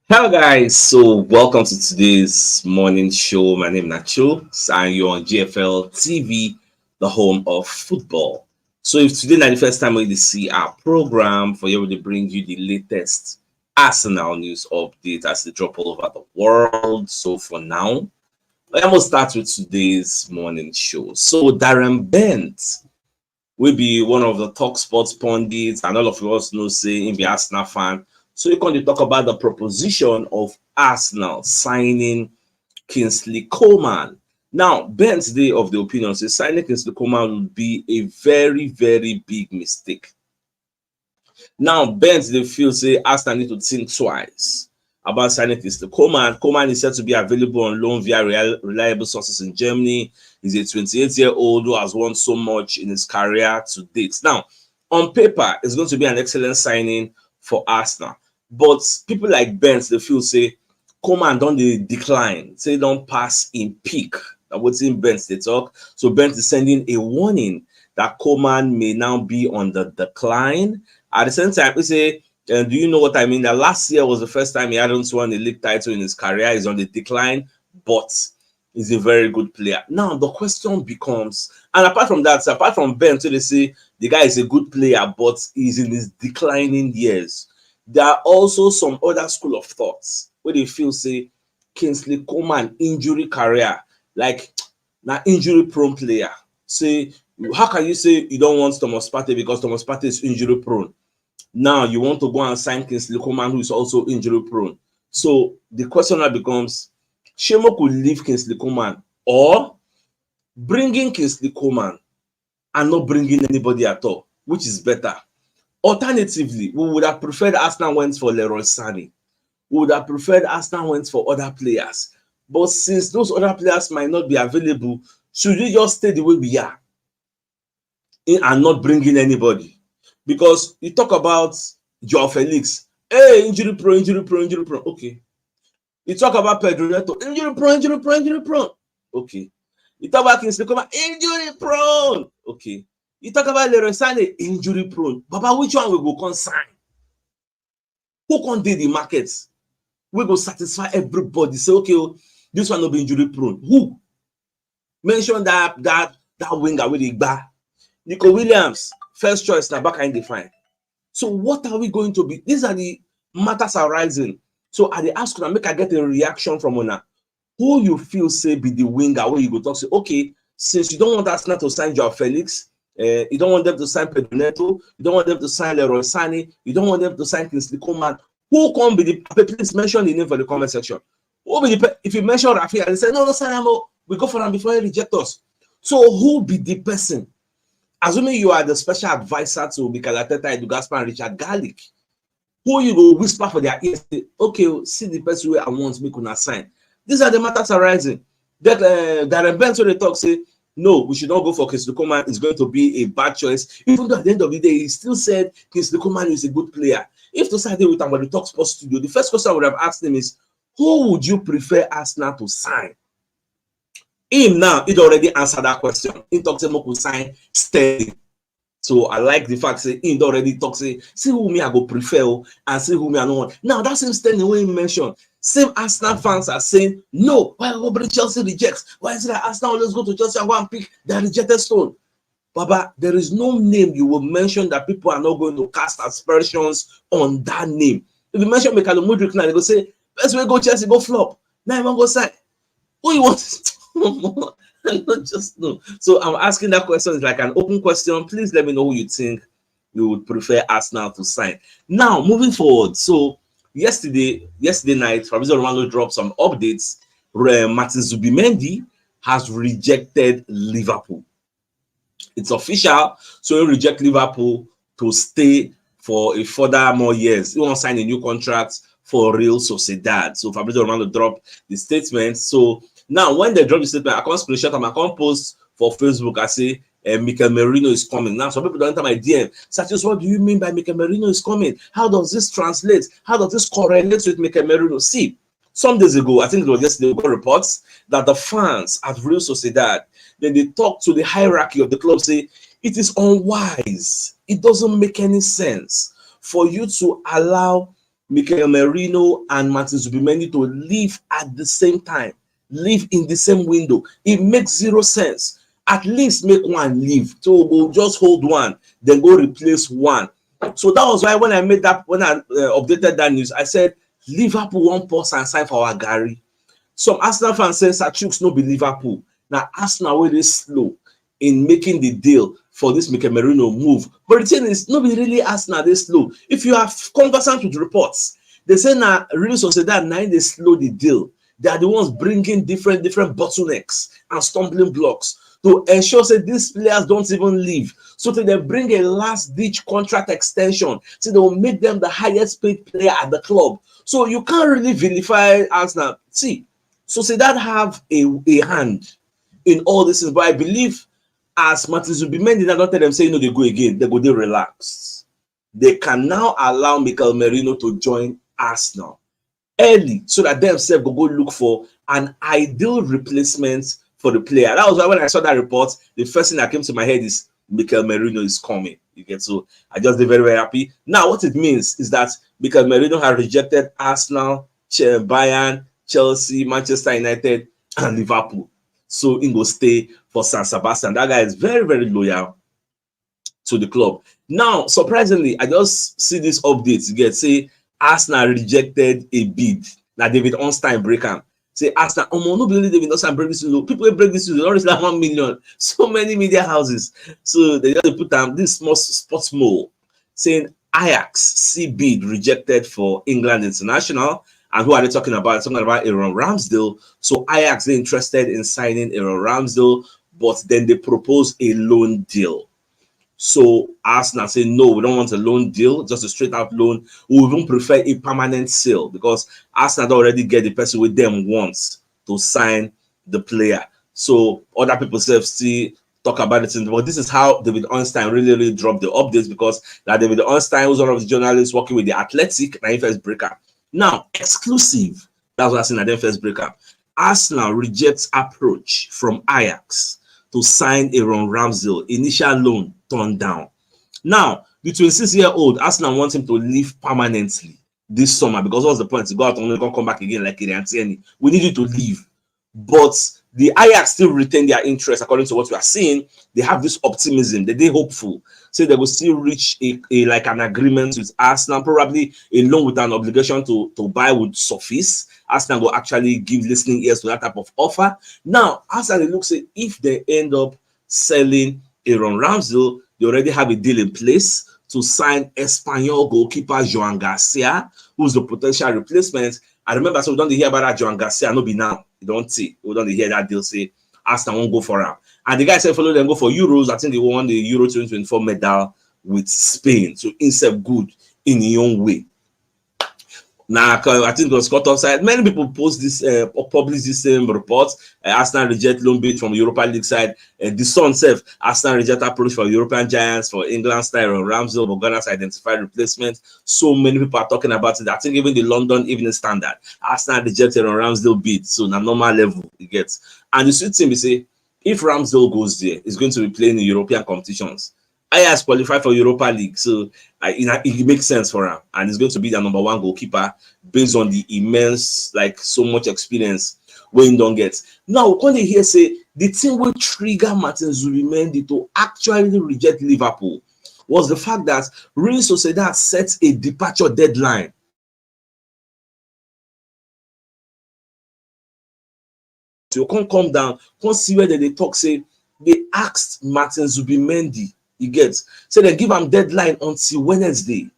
Hello guys, so welcome to today's morning show. My name is Nacho and you're on GFL TV, the home of football. So if today is the first time we see our program, for you to bring you the latest Arsenal news update as they drop all over the world. So for now, I'm gonna start with today's morning show. So Darren Bent will be one of the talk sports pundits, and all of us know say him be Arsenal fan. So you can talk about the proposition of Arsenal signing Kingsley Coman. Now, Ben's day of the opinion says signing Kingsley Coman would be a very, very big mistake. Now, Ben's they feel say Arsenal need to think twice about signing Kingsley Coman. Coman is said to be available on loan via reliable sources in Germany. He's a 28-year-old who has won so much in his career to date. Now, on paper, it's going to be an excellent signing for Arsenal. But people like Benz, they feel say Coman don't decline, say don't pass in peak. That's what's in Benz they talk. So Benz is sending a warning that Coman may now be on the decline. At the same time, we say, do you know what I mean? That last year was the first time he hadn't won a league title in his career. He's on the decline, but he's a very good player. Now the question becomes, and apart from that, apart from Ben, so they say the guy is a good player, but he's in his declining years. There are also some other school of thoughts where they feel say Kingsley Coman injury career, like now injury prone player. Say, how can you say you don't want Thomas Partey because Thomas Partey is injury prone? Now you want to go and sign Kingsley Coman, who is also injury prone. So the question now becomes, Shemo could leave Kingsley Coman or bringing Kingsley Coman and not bringing anybody at all, which is better. Alternatively, we would have preferred Arsenal went for Leroy Sané. We would have preferred Arsenal went for other players. But since those other players might not be available, should we just stay the way we are and not bring in anybody? Because you talk about Joao Felix, hey, injury prone. Okay. You talk about Pedro Neto, injury prone. Okay. You talk about Kingsley Coman, injury prone. Okay. You talk about Leroy Sané, injury prone. Baba, which one we go consign? Who can do the markets? We go satisfy everybody. Say, okay, this one will be injury prone. Who? Mention that winger with the bar. Nico Williams, first choice, now back in the fine. So what are we going to be? These are the matters arising. So I ask you, make I get a reaction from Ona. Who you feel say be the winger where you go talk, say, okay, since you don't want Arsenal to sign Joao Felix, you don't want them to sign Pedro Neto, you don't want them to sign Leroy Sané, you don't want them to sign Kingsley Coman. Who can be the, please mention the name for the comment section. Who be the, if you mention Rafi and say, no, sign him, we go for him before he reject us. So who be the person? Assuming you are the special advisor to Mikel Arteta, Edu Gaspar, and Richard Garlick, who you go whisper for their ears, say, okay, see the person where I want me to sign. These are the matters arising. That Darren Bent when they talk say, no, we should not go for Kingsley Coman. It's going to be a bad choice. Even though at the end of the day, he still said Kingsley Coman is a good player. If to start with him at the Talk Sports studio, the first question I would have asked him is, who would you prefer Arsenal to sign? Him now, he'd already answered that question. He talks about to sign Sterling. So I like the fact that he already talks, say, see who me I go prefer and see who me I don't want. Now that same Sterling when he mentioned, same Arsenal fans are saying, no, why nobody Chelsea rejects? Why is it that Arsenal always go to Chelsea and go and pick the rejected stone? Baba, there is no name you will mention that people are not going to cast aspersions on that name. If you mention Mikhailo Mudryk now, they go say, best way go Chelsea, go flop. Now you won't go sign. Who you want? I don't just know. So I'm asking that question. It's like an open question. Please let me know who you think you would prefer Arsenal to sign. Now, moving forward. So yesterday night, Fabrizio Romano dropped some updates. Martin Zubimendi has rejected Liverpool. It's official. So he reject Liverpool to stay for a further more years. He won't sign a new contract for Real Sociedad. So Fabrizio Romano dropped the statement. So now, when they drop the statement, I can't screenshot them. I can't post for Facebook. I say, Mikel Merino is coming. Now, some people don't enter my DM. Satis, what do you mean by Mikel Merino is coming? How does this translate? How does this correlate with Mikel Merino? See, some days ago, I think it was yesterday, we got reports that the fans at Real Sociedad, then they talk to the hierarchy of the club, say, it is unwise. It doesn't make any sense for you to allow Mikel Merino and Martin Zubimendi to leave at the same time, live in the same window. It makes zero sense. At least make one leave. So we'll just hold one, then go replace one. So that was why when I updated that news, I said Liverpool won't pause and sign for our Gary. Some Arsenal fans say CHUKS no be Liverpool. Now Arsenal were slow in making the deal for this Mikel Merino move. But the thing is, nobody really Arsenal they slow. If you are conversant with reports, they say now really Sociedad now they slow the deal. They are the ones bringing different bottlenecks and stumbling blocks to ensure that these players don't even leave. So that they bring a last-ditch contract extension, so they will make them the highest-paid player at the club. So you can't really vilify Arsenal. See, Sociedad have a hand in all this, but I believe as Martin Zubimendi did not tell them say no, they go again. They go they relaxed. They can now allow Mikel Merino to join Arsenal early, so that themselves go look for an ideal replacement for the player. That was why when I saw that report, the first thing that came to my head is Mikel Merino is coming. You get, so I just be very, very happy. Now, what it means is that Mikel Merino has rejected Arsenal, Bayern, Chelsea, Manchester United, and Liverpool. So he will stay for San Sebastian. That guy is very, very loyal to the club. Now, surprisingly, I just see this update. You get, say Arsenal rejected a bid. Now David Ornstein break am. Say Arsenal, no believe David Ornstein break this low. People break this low. Always like 1 million. So many media houses. So they just put down this small sports mole saying Ajax see bid rejected for England International. And who are they talking about? Talking about Aaron Ramsdale. So Ajax are interested in signing Aaron Ramsdale, but then they propose a loan deal. So Arsenal say no, we don't want a loan deal, just a straight out loan. We even prefer a permanent sale because Arsenal already get the person with them once to sign the player. So other people still talk about it, but this is how David Ornstein really dropped the updates, because that David Ornstein was one of the journalists working with the Athletic and first breaker. Now, exclusive, that's what I said at the first breaker. Arsenal rejects approach from Ajax to sign Aaron Ramsdale, initial loan turned down. Now, the 26-year-old, Arsenal wants him to leave permanently this summer, because what's the point? To go out and only come back again like Kylian. We need you to leave. But the Ajax still retain their interest, according to what we are seeing. They have this optimism, they're hopeful. So they will still reach like an agreement with Arsenal, probably a loan with an obligation to buy would suffice. Arsenal will actually give listening ears to that type of offer. Now, Arsenal looks at if they end up selling Aaron Ramsdale, they already have a deal in place to sign Espanyol goalkeeper Joan Garcia, who's the potential replacement. I remember, so we don't hear about that Joan Garcia, no be now. You don't see. We don't hear that deal say Arsenal won't go for him. And the guy said follow them go for Euros. I think they won the Euro 2024 medal with Spain. So instead good in his own way. Now, I think it was caught offside. Many people post this, publish this same report. Arsenal reject loan bid from Europa League side. The Sun self, Arsenal reject approach for European giants, for England style, Ramsdale, for Ghana's identified replacement. So many people are talking about it. I think even the London Evening Standard, Arsenal rejected on Ramsdale bid. So na normal level it gets. And the sweet thing we say, if Ramsdale goes there, he's going to be playing in European competitions. Ajax qualified for Europa League, so it makes sense for him, and he's going to be the number one goalkeeper based on the immense, like so much experience Wayne don't get. Now, when they hear say the thing will trigger Martin Zubimendi to actually reject Liverpool was the fact that Real Sociedad sets a departure deadline. So you can't come down, can't see where they talk. Say they asked Martin Zubimendi. He gets so they give him deadline until Wednesday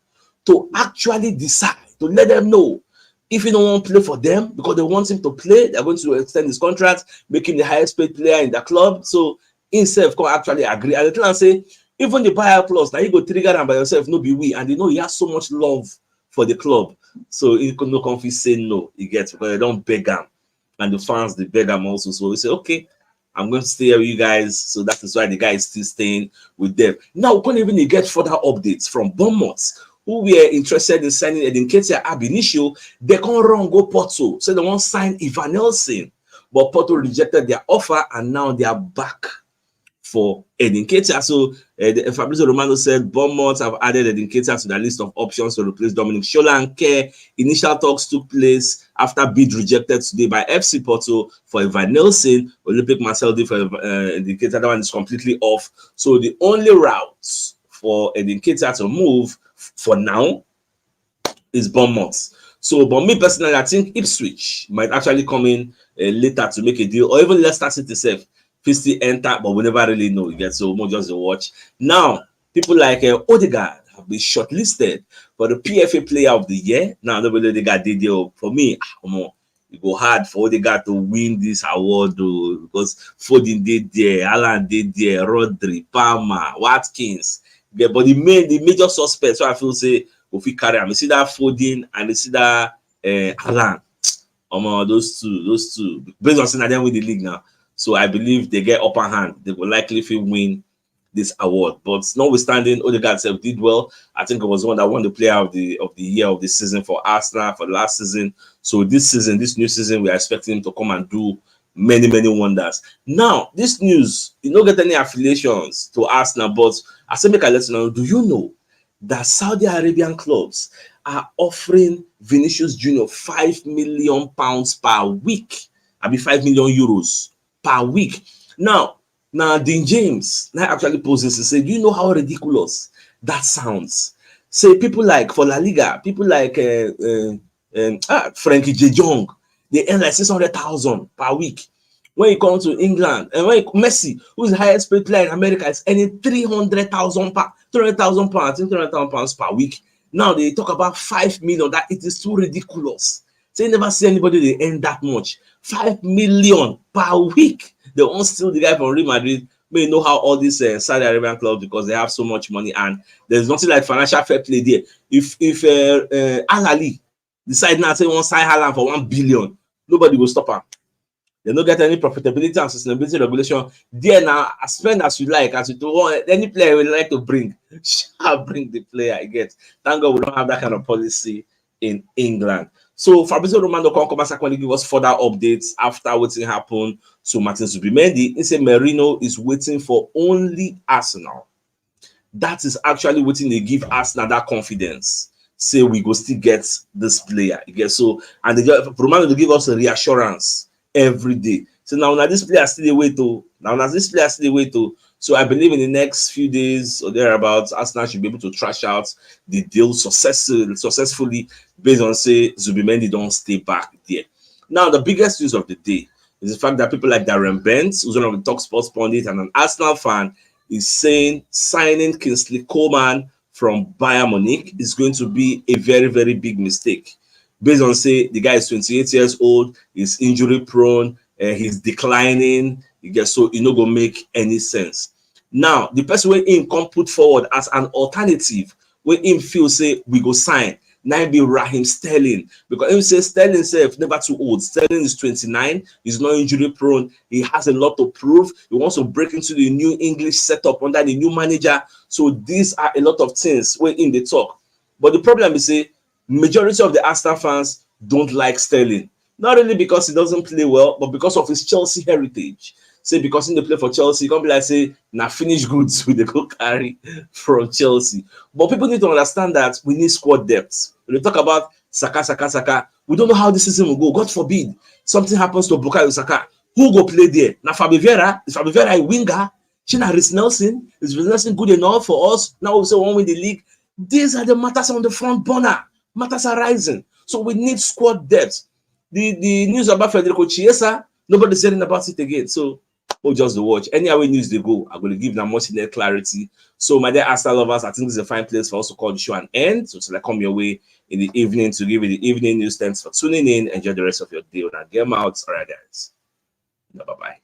to actually decide, to let them know if he don't want to play for them because they want him to play. They're going to extend his contract, make him the highest paid player in the club. So himself can actually agree. And the plan say even the buyer clause now you go trigger them by yourself, no be we, and they know he has so much love for the club, so he could no confidence say no. He gets because they don't beg him, and the fans they beg him also. So we say okay, I'm going to stay here with you guys. So that is why the guy is still staying with them. Now, we can't even get further updates from Bournemouth, who were interested in signing Nketiah ab initio. They can't run go Porto. So they won't sign Ivan Nelson. But Porto rejected their offer, and now they are back for Nketiah. So Fabrizio Romano said Bournemouth have added Nketiah to the list of options to replace Dominic Solanke. Initial talks took place after bid rejected today by FC Porto for Ivan Nelson. Olympic Marseille did for Nketiah. That one is completely off. So the only route for Nketiah to move for now is Bournemouth. So, but me personally, I think Ipswich might actually come in later to make a deal, or even Leicester City itself. Still enter, but we never really know. You get, so more just a watch. Now, people like Odegaard have been shortlisted for the PFA Player of the Year. Now, nobody Odegaard did deal for me. It go hard for Odegaard to win this award though, because Foden did there, Alan did there, Rodri, Palmer, Watkins. Yeah, but the major suspects, so I feel say if we carry, I see that Foden and I see that Alan. Those two. Based on saying them win the league now. So I believe they get upper hand. They will likely win this award. But notwithstanding, Odegaard self did well. I think it was one that won the player of the year of the season for Arsenal for the last season. So this new season, we are expecting him to come and do many wonders. Now, this news, you don't get any affiliations to Arsenal, but I say make I let you know, do you know that Saudi Arabian clubs are offering Vinicius Jr. £5 million per week? I mean 5 million euros per week. Now Dean James now actually poses and say, do you know how ridiculous that sounds? Say people like for La Liga, people like Frankie J. Jong, they earn like 600,000 per week. When you come to England, and when Messi, who is the highest paid player in America, is earning 300,000 pounds per week. Now they talk about 5 million. That it is too ridiculous. So you never see anybody they earn that much. 5 million per week. They won't steal the guy from Real Madrid. May know how all these Saudi Arabian clubs, because they have so much money and there's nothing like financial fair play there. If Al Ali decide now say one sign Haaland for 1 billion, nobody will stop her. They don't get any profitability and sustainability regulation. There now, spend as you like, as you do. Any player would like to bring, shall bring the player. I get. Thank God we don't have that kind of policy in England. So Fabrizio Romano can give us further updates after what happened to Martin Zubimendi. He said Merino is waiting for only Arsenal. That is actually waiting to give Arsenal that confidence. Say we go still get this player. You get so, and Romano to give us a reassurance every day. So now this player still away to. So I believe in the next few days or thereabouts, Arsenal should be able to trash out the deal successfully based on say Zubimendi don't stay back there. Now the biggest news of the day is the fact that people like Darren Bent, who's one of the top sports pundits and an Arsenal fan, is saying signing Kingsley Coman from Bayern Munich is going to be a very big mistake. Based on say the guy is 28 years old, he's injury prone, he's declining. So it not gonna make any sense. Now the person where him come put forward as an alternative, where him feel say we go sign, now be Raheem Sterling, because him say Sterling himself never too old. Sterling is 29, he's not injury prone, he has a lot to prove. He wants to break into the new English setup under the new manager. So these are a lot of things where in the talk. But the problem is say majority of the Arsenal fans don't like Sterling. Not only because he doesn't play well, but because of his Chelsea heritage. Say because in the play for Chelsea, you can't be like say now finish goods with the go carry from Chelsea. But people need to understand that we need squad depth. When we talk about Saka, we don't know how this season will go. God forbid something happens to Bukayo Saka. Who go play there? Now Fabio Vieira, is Fabio Vieira a winger? Shina Reece Nelson, is Reece Nelson good enough for us? Now we say one win the league. These are the matters on the front burner. Matters are rising. So we need squad depth. The news about Federico Chiesa, nobody's saying about it again. So just the watch. Any other news they go, I'm going to give them much more clarity. So my dear Arsenal lovers, I think this is a fine place for us to call the show an end. So till I come your way in the evening to give you the evening news. Thanks for tuning in. Enjoy the rest of your day. Now, get out. All right, guys. Bye-bye.